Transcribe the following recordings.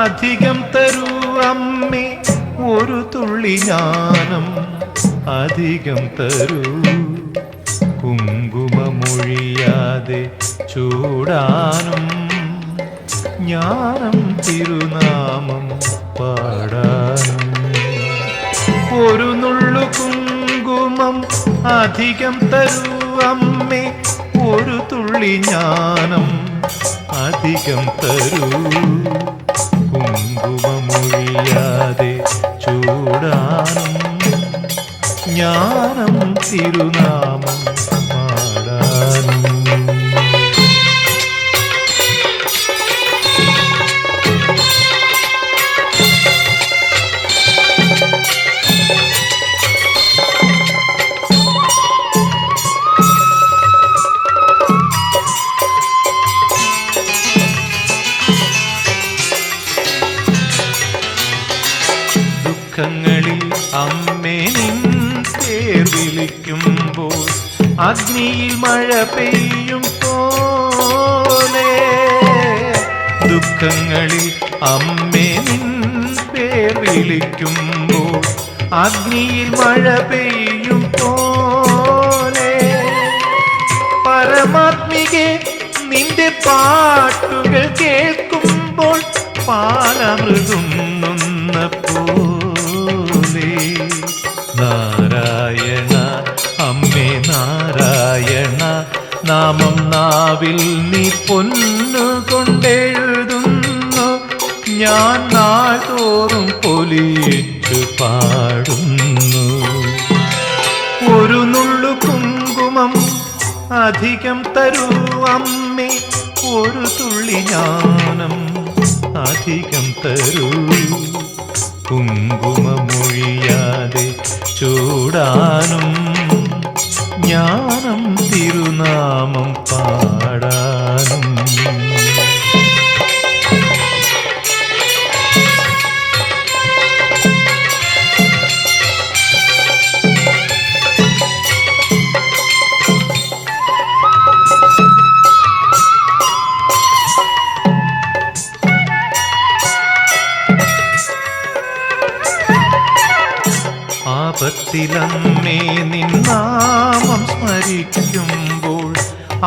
അധികം തരൂ അമ്മേ ഒരു തുള്ളി ജ്ഞാനം അധികം തരൂ. കുങ്കുമമൊഴിയാതെ ചൂടാനും ജ്ഞാനം തിരുനാമം പാടാനും. ഒരു നുള്ളു കുങ്കുമം അധികം തരൂ അമ്മേ ഒരു തുള്ളി ജ്ഞാനം അധികം തരൂ. കുങ്കുമമൊഴിയാതെ ചൂടാനും ജ്ഞാനം തിരുനാമം പാടാനും. ദുഃഖങ്ങളിൽ അമ്മേ നിൻ പേർ വിളിക്കുമ്പോൾ അഗ്നിയിൽ മഴ പെയ്യും പോലെ. ദുഃഖങ്ങളിൽ അമ്മേ നിൻ പേർ വിളിക്കുമ്പോൾ അഗ്നിയിൽ മഴ പെയ്യും പോലെ. പരമാത്മികെ നിന്റെ പാട്ടുകൾ കേൾക്കുമ്പോൾ പാലമൃതുന്ന പോലെ. നാരായണ അമ്മേ നാരായണ നാമം നാവിൽ നീ പൊന്നുകൊണ്ടെഴുതുന്നു. ഞാൻ നാൾതോറും പൊലിച്ചു പാടുന്നു. ഒരു നുള്ളു കുങ്കുമം അധികം തരൂ അമ്മേ ഒരു തുള്ളി ജ്ഞാനം അധികം തരൂ. കുങ്കുമമൊഴിയാതെ ചൂടാനും ജ്ഞാനം തിരുനാമം പാടാനും. ആപത്തിലമ്മേ നിൻ നാമം സ്മരിക്കുമ്പോൾ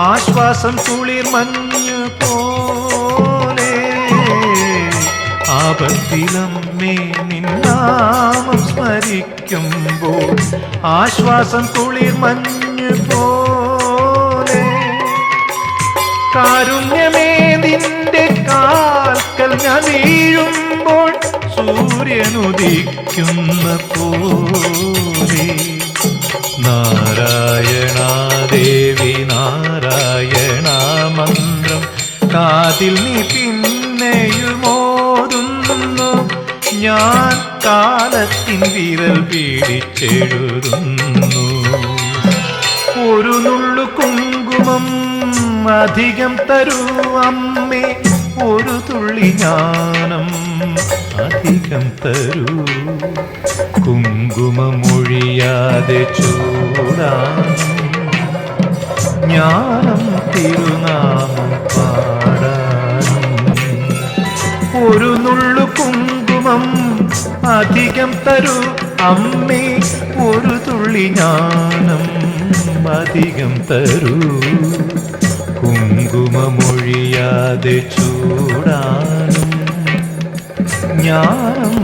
ആശ്വാസം കുളിർ മഞ്ഞു പോലെ. ആപത്തിലമ്മേ നിൻ നാമം സ്മരിക്കുമ്പോൾ ആശ്വാസം കുളിർ മഞ്ഞു പോലെ. കാരുണ്യമേ നിന്റെ കാൽക്കൽ ഞാൻ വീഴുമ്പോൾ സൂര്യനുദിക്കുന്ന പോലെ. നാരായണ ദേവി നാരായണ മന്ത്രം കാതിൽ നീ പിന്നെയുമോതുന്നു. ഞാൻ കാലത്തിൻ വിരൽ പിടിച്ചെഴുതുന്നു. ഒരു നുള്ളു കുങ്കുമം അധികം തരൂ അമ്മേ ഒരു തുള്ളി ജ്ഞാനം അധികം തരൂ. കുങ്കുമമൊഴിയാതെ ചൂടാനും ജ്ഞാനം തിരുനാമം പാടാനും. ഒരു നുള്ളു കുങ്കുമം അധികം തരൂ അമ്മേ ഒരു തുള്ളി ജ്ഞാനം അധികം തരൂ. കുങ്കുമമൊഴിയാതെ ചൂടാനും ജ്ഞാനം